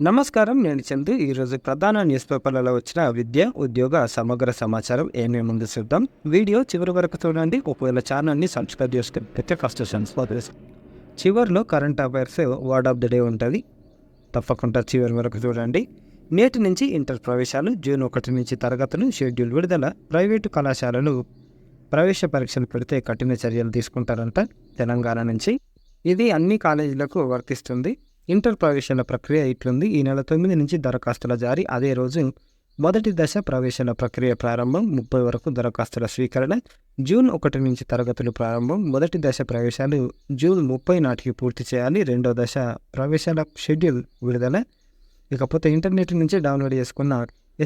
నమస్కారం. నేను చందు. ఈరోజు ప్రధాన న్యూస్ పేపర్లలో వచ్చిన విద్య, ఉద్యోగ సమగ్ర సమాచారం ఏమేముందో చూద్దాం. వీడియో చివరి వరకు చూడండి. ఒకవేళ ఛానల్ని సబ్స్క్రైబ్ చేసుకుంటే ఫస్ట్ చివరిలో current affairs word of the day ఉంటుంది. తప్పకుండా చివరి వరకు చూడండి. నేటి నుంచి ఇంటర్ ప్రవేశాలు, జూన్ 1 నుంచి తరగతులు, షెడ్యూల్ విడుదల. ప్రైవేటు కళాశాలలు ప్రవేశ పరీక్షలు పెడితే కఠిన చర్యలు తీసుకుంటారంట తెలంగాణ నుంచి. ఇది అన్ని కాలేజీలకు వర్తిస్తుంది. ఇంటర్ ప్రవేశాల ప్రక్రియ ఇట్లుంది. ఈ నెల 9 నుంచి దరఖాస్తుల జారీ. అదే రోజు మొదటి దశ ప్రవేశాల ప్రక్రియ ప్రారంభం. 30 వరకు దరఖాస్తుల స్వీకరణ. జూన్ 1 నుంచి తరగతులు ప్రారంభం. మొదటి దశ ప్రవేశాలు జూన్ 30 నాటికి పూర్తి చేయాలి. రెండో దశ ప్రవేశాల షెడ్యూల్ విడుదల. ఇకపోతే ఇంటర్నెట్ నుంచి డౌన్లోడ్ చేసుకున్న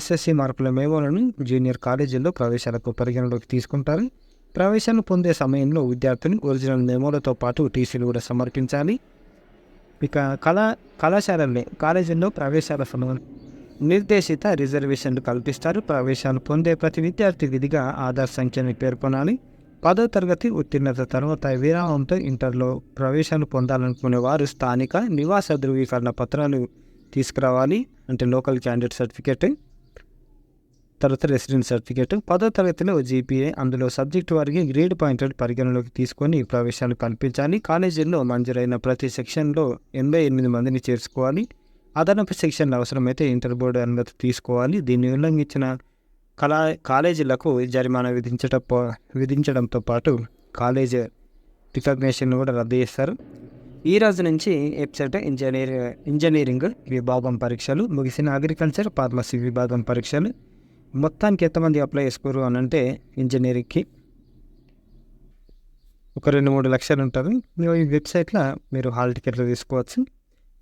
ఎస్ఎస్సి మార్కుల మేమోలను జూనియర్ కాలేజీల్లో ప్రవేశాలకు పరిగణలోకి తీసుకుంటారు. ప్రవేశాలు పొందే సమయంలో విద్యార్థులు ఒరిజినల్ మేమోలతో పాటు టీసీలు కూడా సమర్పించాలి. ఇక కాలేజీల్లో ప్రవేశాల సమయం నిర్దేశిత రిజర్వేషన్లు కల్పిస్తారు. ప్రవేశాలు పొందే ప్రతి విద్యార్థి విధిగా ఆధార్ సంఖ్యని పేర్కొనాలి. 10వ తరగతి ఉత్తీర్ణత తర్వాత విరామంతో ఇంటర్లో ప్రవేశాలు పొందాలనుకునే వారు స్థానిక నివాస ధృవీకరణ పత్రాలు తీసుకురావాలి. అంటే లోకల్ క్యాండిడేట్ సర్టిఫికేట్, తర్వాత రెసిడెంట్ సర్టిఫికేట్. 10వ తరగతిలో జీపీఏ, అందులో సబ్జెక్టు వారికి గ్రేడ్ పాయింటెడ్ పరిగణలోకి తీసుకొని ప్రవేశాలు కల్పించాలి. కాలేజీల్లో మంజూరైన ప్రతి సెక్షన్లో 88 మందిని చేర్చుకోవాలి. అదనపు సెక్షన్లు అవసరమైతే ఇంటర్ బోర్డు అనుమతి తీసుకోవాలి. దీన్ని ఉల్లంఘించిన కాలేజీలకు జరిమానా విధించడంతో పాటు కాలేజ్ రికగ్నేషన్ కూడా రద్దు చేస్తారు. ఈ రోజు నుంచి వెబ్సైట్ ఇంజనీరింగ్ విభాగం పరీక్షలు ముగిసిన. అగ్రికల్చర్, ఫార్మసీ విభాగం పరీక్షలు. మొత్తానికి ఎంతమంది అప్లై చేసుకోరు అని అంటే ఇంజనీరింగ్కి ఒక 2-3 లక్షలు ఉంటుంది. ఈ వెబ్సైట్లో మీరు హాల్ టికెట్లు తీసుకోవచ్చు.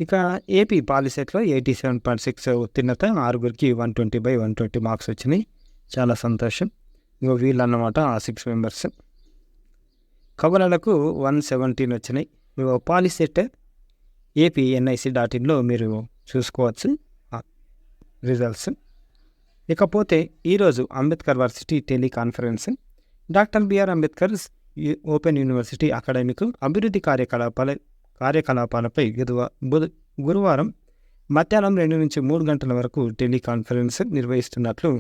ఇక ఏపీ పాలిసెట్లో 87.6 ఉత్తీర్ణత, 6గురికి 120/120 మార్క్స్ వచ్చినాయి. చాలా సంతోషం. వీళ్ళు అన్నమాట ఆ 6 మెంబర్స్. కవలలకు 117 వచ్చినాయి. పాలిసెట్ ఏపీ NIC.inలో మీరు చూసుకోవచ్చు రిజల్ట్స్. ఇకపోతే ఈరోజు Ambedkar varsity teleconference. Doctor BR Ambedkar open university academic అభివృద్ధి కార్యకలాపాలపై గురువారం మధ్యాహ్నం 2 నుంచి 3 గంటల వరకు టెలికాన్ఫరెన్స్ నిర్వహిస్తున్నట్లు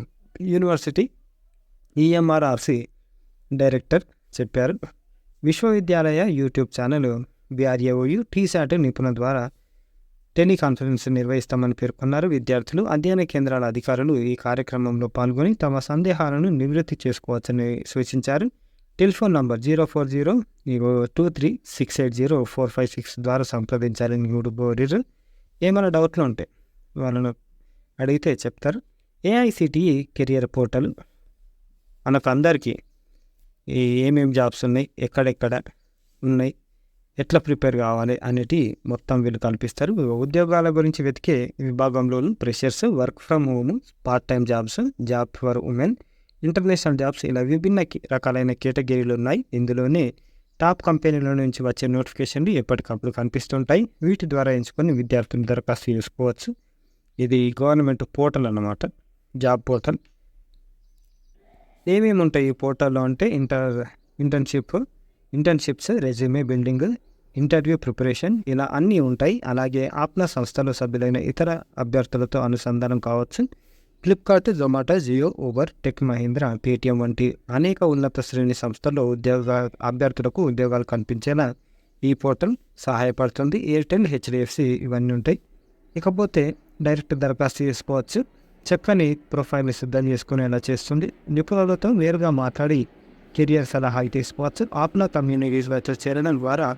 యూనివర్సిటీ EMRRC డైరెక్టర్ చెప్పారు. విశ్వవిద్యాలయ యూట్యూబ్ ఛానల్ BRAOU TSAT నిపుణుల ద్వారా టెలికాన్ఫరెన్స్ నిర్వహిస్తామని పేర్కొన్నారు. విద్యార్థులు, అధ్యయన కేంద్రాల అధికారులు ఈ కార్యక్రమంలో పాల్గొని తమ సందేహాలను నివృత్తి చేసుకోవచ్చని సూచించారు. టెలిఫోన్ నంబర్ 04023680456 ద్వారా సంప్రదించాలని కోరారు. ఏమైనా డౌట్లు ఉంటే వాళ్ళను అడిగితే చెప్తారు. AICTE కెరియర్ పోర్టల్ మనకు అందరికీ ఏమేమి జాబ్స్ ఉన్నాయి, ఎక్కడెక్కడ ఉన్నాయి, ఎట్లా ప్రిపేర్ కావాలి అనేటి మొత్తం వీళ్ళు కల్పిస్తారు. ఉద్యోగాల గురించి వెతికే విభాగంలోను freshers, work from home, part time jobs, job for women, international jobs, ఇలా విభిన్న రకాలైన కేటగిరీలు ఉన్నాయి. ఇందులోనే టాప్ కంపెనీల నుంచి వచ్చే నోటిఫికేషన్లు ఎప్పటికప్పుడు కనిపిస్తుంటాయి. వీటి ద్వారా ఎంచుకొని విద్యార్థులు దరఖాస్తు చేసుకోవచ్చు. ఇది గవర్నమెంట్ పోర్టల్ అన్నమాట, జాబ్ పోర్టల్. ఏమేమి ఉంటాయి ఈ పోర్టల్లో అంటే internships, resume building, interview preparation, ఇలా అన్నీ ఉంటాయి. అలాగే ఆప్నా సంస్థలో సభ్యులైన ఇతర అభ్యర్థులతో అనుసంధానం కావచ్చు. Flipkart, Zomato, Jio, Uber, Tech Mahindra, Paytm వంటి అనేక ఉన్నత శ్రేణి సంస్థల్లో అభ్యర్థులకు ఉద్యోగాలు కల్పించేలా ఈ పోర్టల్ సహాయపడుతుంది. ఎయిర్టెల్, HDFC ఇవన్నీ ఉంటాయి. ఇకపోతే డైరెక్ట్ దరఖాస్తు చేసుకోవచ్చు. చక్కని ప్రొఫైల్ని సిద్ధం చేసుకునేలా చేస్తుంది. నిపుణులతో నేరుగా మాట్లాడి కెరియర్ సలహా తీసుకోవచ్చు. ఆప్నా కమ్యూనిటీస్లో చేరడం ద్వారా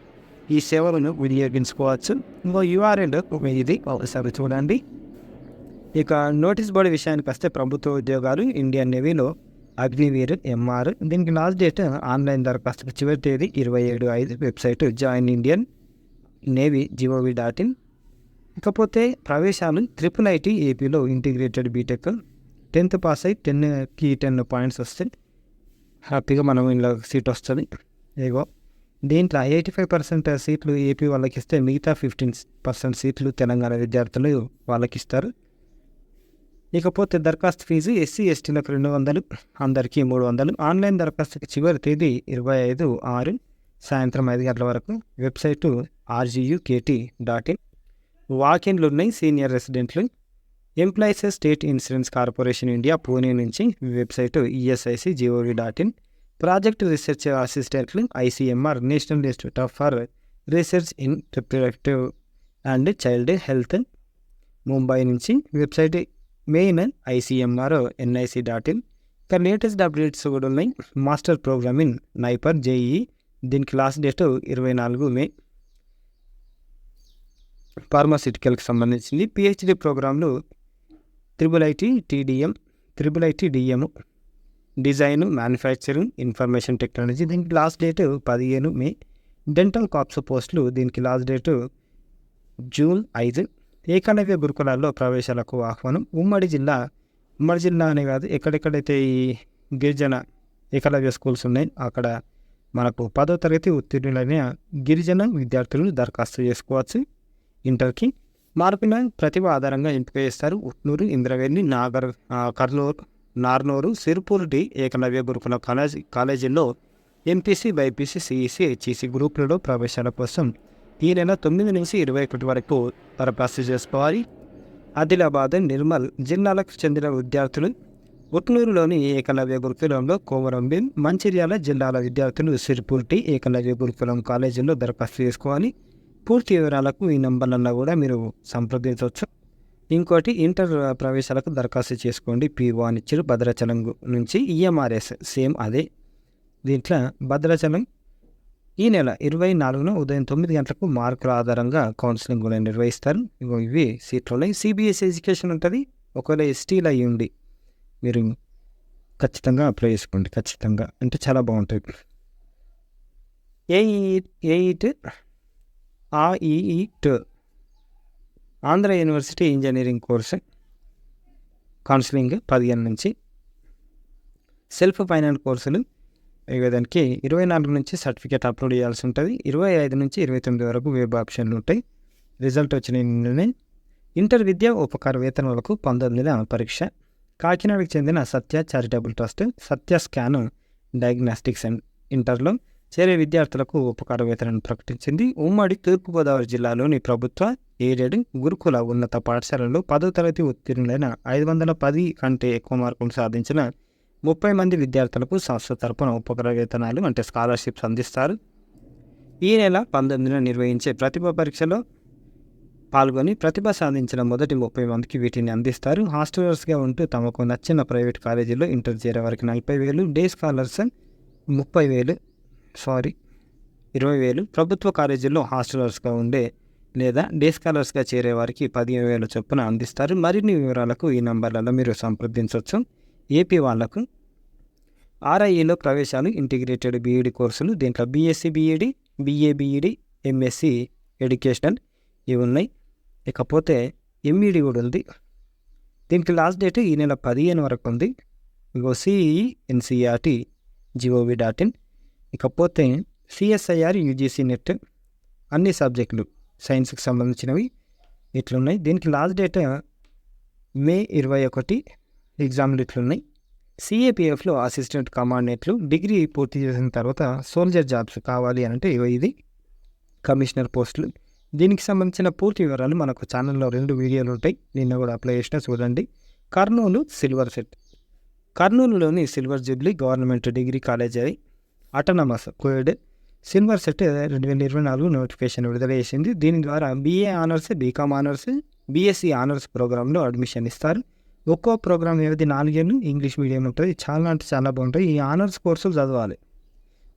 ఈ సేవలను వినియోగించుకోవచ్చు. ఇంకో URL ఇది ఒకసారి చూడండి. ఇక నోటీస్ బోర్డు విషయానికి వస్తే ప్రభుత్వ ఉద్యోగాలు ఇండియన్ నేవీలో అగ్నివీర్ MR. దీనికి లాస్ట్ డేట్ ఆన్లైన్ దరఖాస్తుకు చివరి తేదీ 27/5. Website join Indian navy gov.in. ఇకపోతే ప్రవేశాలు IIIT ఏపీలో ఇంటిగ్రేటెడ్ బీటెక్ 10th పాస్ అయి 10కి 10 పాయింట్స్ వస్తాయి. హ్యాపీగా మనం ఇలా సీట్ వస్తుంది. దీంట్లో 85% సీట్లు ఏపీ వాళ్ళకి ఇస్తే మిగతా 15% సీట్లు తెలంగాణ విద్యార్థులు వాళ్ళకి ఇస్తారు. ఇకపోతే దరఖాస్తు ఫీజు SC STలకు 200, అందరికీ 300. ఆన్లైన్ దరఖాస్తుకి చివరి తేదీ 25/6 సాయంత్రం 5 గంటల వరకు. Website rgukt.in. వాకిన్లు ఉన్నాయి సీనియర్ రెసిడెంట్లు. Employees state insurance corporation India Pune నుంచి వెబ్సైటు ESIC.gov.in. ప్రాజెక్ట్ రీసెర్చ్ అసిస్టెంట్లు ICMR national institute for research in reproductive and child health Mumbai నుంచి వెబ్సైట్ మెయిన్ ICMR NIC.in. ఇంకా లేటెస్ట్ అప్డేట్స్ కూడా ఉన్నాయి. Master program in NIPER JEE, దీనికి last date 24 May. ఫార్మాసిటికల్కి సంబంధించింది. PhD ప్రోగ్రాంలు IIIT TDM, IIIT DM, design manufacturing information technology, దీనికి last date 15 May. Dental కాప్స్ పోస్టులు, దీనికి లాస్ట్ డేటు జూన్ 5. ఏకలవ్య గురుకులాల్లో ప్రవేశాలకు ఆహ్వానం. ఉమ్మడి జిల్లా అనే కాదు, ఎక్కడెక్కడైతే ఈ గిరిజన ఏకలవ్య స్కూల్స్ ఉన్నాయి అక్కడ మనకు 10వ తరగతి ఉత్తీర్ణులైన గిరిజన విద్యార్థులు దరఖాస్తు చేసుకోవచ్చు. ఇంటర్కి మార్కుల ప్రతిభ ఆధారంగా ఎంపిక చేస్తారు. ఉట్నూరు, ఇంద్రవెల్లి, కర్నూలు, నార్నూరు, సిర్పూర్ డి ఏకలవ్య గురుకుల కాలేజీల్లో MPC, BIPC, CEC, HEC గ్రూపులలో ప్రవేశాల కోసం ఈ నెల 9 నుంచి 21 వరకు దరఖాస్తు చేసుకోవాలి. ఆదిలాబాద్, నిర్మల్ జిల్లాలకు చెందిన విద్యార్థులు ఉట్నూరులోని ఏకలవ్య గురుకులంలో కోమరంభీం, మంచిర్యాల జిల్లాల విద్యార్థులు సిర్పూర్ డి ఏకలవ్య గురుకులం కాలేజీల్లో దరఖాస్తు చేసుకోవాలి. పూర్తి వివరాలకు ఈ నంబర్లలో కూడా మీరు సంప్రదించవచ్చు. ఇంకోటి ఇంటర్ ప్రవేశాలకు దరఖాస్తు చేసుకోండి. PO అని ఇచ్చారు. భద్రాచలం నుంచి EMRS సేమ్ అదే. దీంట్లో భద్రాచలం ఈ నెల 24న ఉదయం 9 గంటలకు మార్కుల ఆధారంగా కౌన్సిలింగ్ కూడా నిర్వహిస్తారు. ఇవి సీట్లు ఉన్నాయి. CBSE ఎడ్యుకేషన్ ఉంటుంది. ఒకవేళ STలు అయ్యి ఉండి మీరు ఖచ్చితంగా అప్లై చేసుకోండి. ఖచ్చితంగా అంటే చాలా బాగుంటుంది. AET Andhra university engineering course counselling 15 నుంచి. సెల్ఫ్ ఫైనాన్స్ కోర్సులు దానికి 24 నుంచి సర్టిఫికేట్ అప్లోడ్ చేయాల్సి ఉంటుంది. 25 నుంచి 29 వరకు వెబ్ ఆప్షన్లు ఉంటాయి. రిజల్ట్ వచ్చిన ఇంటర్ విద్యా ఉపకార వేతనాలకు 19న పరీక్ష. కాకినాడకు చెందిన Satya charitable trust Satya scan diagnostics and ఇంటర్లో చేరే విద్యార్థులకు ఉపకార వేతనాన్ని ప్రకటించింది. ఉమ్మడి తూర్పుగోదావరి జిల్లాలోని ప్రభుత్వ ఎయిడెడ్ గురుకుల ఉన్నత పాఠశాలలో 10వ తరగతి ఉత్తీర్ణులైన 510 కంటే ఎక్కువ మార్కులు సాధించిన 30 మంది విద్యార్థులకు సంస్థ తరపున ఉపకార వేతనాలు అంటే స్కాలర్షిప్స్ అందిస్తారు. ఈ నెల 19న నిర్వహించే ప్రతిభ పరీక్షలో పాల్గొని ప్రతిభ సాధించిన మొదటి 30 మందికి వీటిని అందిస్తారు. హాస్టలర్స్గా ఉంటూ తమకు నచ్చిన ప్రైవేట్ కాలేజీలో ఇంటర్ చేరే వారికి 40,000, డే స్కాలర్స్ 20,000, ప్రభుత్వ కాలేజీల్లో హాస్టలర్స్గా ఉండే లేదా డే స్కాలర్స్గా చేరే వారికి 15,000 చొప్పున అందిస్తారు. మరిన్ని వివరాలకు ఈ నంబర్లలో మీరు సంప్రదించవచ్చు. ఏపీ వాళ్లకు RIEలో ప్రవేశాలు ఇంటిగ్రేటెడ్ BEd కోర్సులు, దీంట్లో BSc BEd, BA BEd, MSc educational ఇవి ఉన్నాయి. ఇకపోతే MED కూడా ఉంది. దీనికి లాస్ట్ డేట్ ఈ నెల 15 వరకు ఉంది. CEE NCERT.gov.in. ఇకపోతే CSIR UGC నెట్ అన్ని సబ్జెక్టులు సైన్స్కి సంబంధించినవి ఇట్లున్నాయి. దీనికి లాస్ట్ డేట్ మే 21. ఎగ్జామ్లు ఇట్లున్నాయి. CAPFలో అసిస్టెంట్ కమాండెంట్లు డిగ్రీ పూర్తి చేసిన తర్వాత సోల్జర్ జాబ్స్ కావాలి అంటే ఇది కమిషనర్ పోస్టులు. దీనికి సంబంధించిన పూర్తి వివరాలు మనకు ఛానల్లో 2 వీడియోలు ఉంటాయి. నిన్న కూడా అప్లై చేసినా చూడండి. Kurnool silver set. కర్నూలులోని silver jubilee government degree college autonomous code silver set 2024 notification విడుదల చేసింది. దీని ద్వారా BA honours, BCom honours, BSc honours ప్రోగ్రాంలో అడ్మిషన్ ఇస్తారు. ఒక్కో ప్రోగ్రామ్ వ్యవధి 4 ఏళ్ళు ఇంగ్లీష్ మీడియం ఉంటుంది. చాలా అంటే చాలా బాగుంటాయి. ఈ ఆనర్స్ కోర్సులు చదవాలి.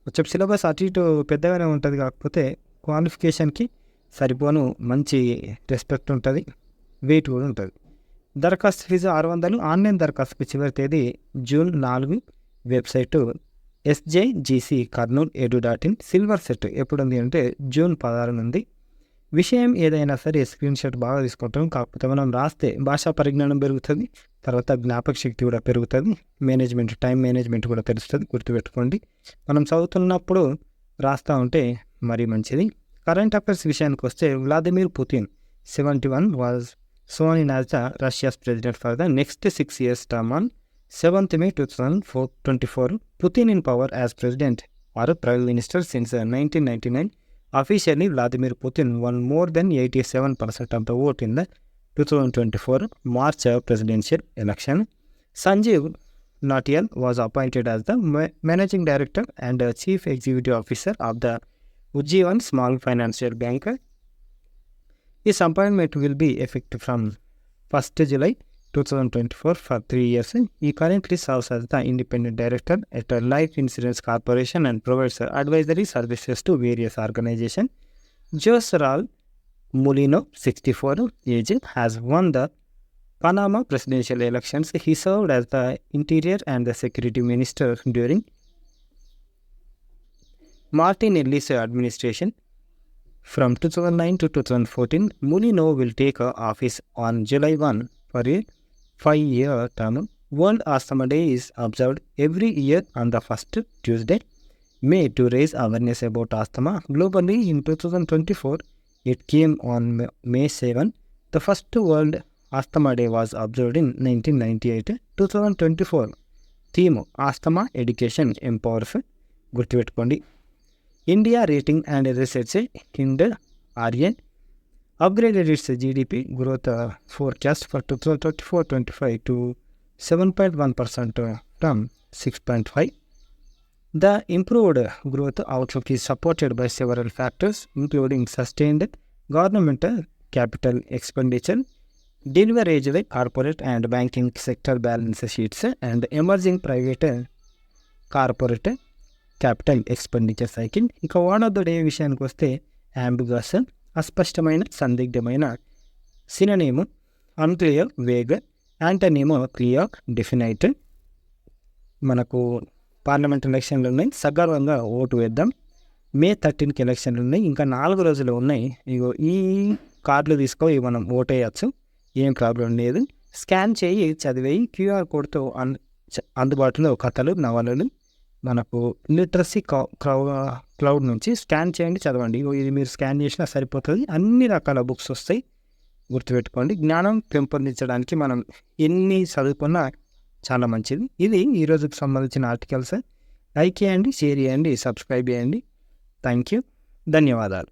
వచ్చే సిలబస్ అటు ఇటు పెద్దగానే ఉంటుంది, కాకపోతే క్వాలిఫికేషన్కి సరిపోను మంచి రెస్పెక్ట్ ఉంటుంది, వెయిట్ కూడా ఉంటుంది. దరఖాస్తు ఫీజు 600. ఆన్లైన్ దరఖాస్తుకు చివరి తేదీ June 4. Website sjgc.karnool.edu.in. Silver set ఎప్పుడు ఉంది అంటే జూన్ 16 నుండి. విషయం ఏదైనా సరే స్క్రీన్ షాట్ బాగా తీసుకుంటాం, కాకపోతే మనం రాస్తే భాషా పరిజ్ఞానం పెరుగుతుంది, తర్వాత జ్ఞాపక శక్తి కూడా పెరుగుతుంది, టైం మేనేజ్మెంట్ కూడా తెలుస్తుంది. గుర్తుపెట్టుకోండి, మనం చదువుతున్నప్పుడు రాస్తూ ఉంటే మరీ మంచిది. కరెంట్ అఫైర్స్ విషయానికి వస్తే Vladimir Putin 71 was sworn in as the Russia's president for the next 6 years term on 7th May 2024. Putin in power as president or prime minister since 1999 Officially, Vladimir Putin won more than 87% of the vote in the 2024 March presidential election. Sanjeev Nautiyal was appointed as the managing director and chief executive officer of the Ujjivan Small Financial Bank. His appointment will be effective from 1st July 2024 for 3 years. He currently serves as the independent director at a life insurance corporation and provides advisory services to various organizations. Jose Raul Mulino, 64 age, has won the Panama presidential elections. He served as the Interior and the Security Minister during Martin Ellis administration. From 2009 to 2014, Mulino will take office on July 1 for a 5-year term. World Asthma Day is observed every year on the first Tuesday, May, to raise awareness about asthma. Globally, in 2024, it came on May 7. The first World Asthma Day was observed in 1998. 2024 theme Asthma Education Empowers. గుర్తుపెట్టుకోండి. India Rating and Research India (RN) upgraded its GDP growth forecast for 2024-25 to 7.1% from 6.5%. The improved growth outlook is supported by several factors, including sustained government capital expenditure, deleveraged corporate and banking sector balance sheets, and emerging private corporate capital expenditure cycle. ఇక one of the day విషయానికి వస్తే ambiguous, అస్పష్టమైన, సందిగ్ధమైన. Synonym unclear, vague. Antonym clear, definite. మనకు parliament ఎలక్షన్లు ఉన్నాయి, సగర్వంగా vote వేద్దాం. మే 13కి ఎలక్షన్లు ఉన్నాయి, ఇంకా 4 రోజులు ఉన్నాయి. ఇగో ఈ కార్డులు తీసుకో, మనం ఓటేయచ్చు, ఏం ప్రాబ్లం లేదు. స్కాన్ చేయి, చదివేయి. క్యూఆర్ కోడ్తో అందుబాటులో కథలు, నవలలు మనకు లిటరసీ క్లౌడ్ నుంచి స్కాన్ చేయండి, చదవండి. ఇది మీరు స్కాన్ చేసినా సరిపోతుంది. అన్ని రకాల బుక్స్ వస్తాయి, గుర్తుపెట్టుకోండి. జ్ఞానం పెంపొందించడానికి మనం ఎన్ని చదువుకున్నా చాలా మంచిది. ఇది ఈరోజుకి సంబంధించిన ఆర్టికల్స్. లైక్ చేయండి, షేర్ చేయండి, సబ్స్క్రైబ్ చేయండి. థ్యాంక్ యూ, ధన్యవాదాలు.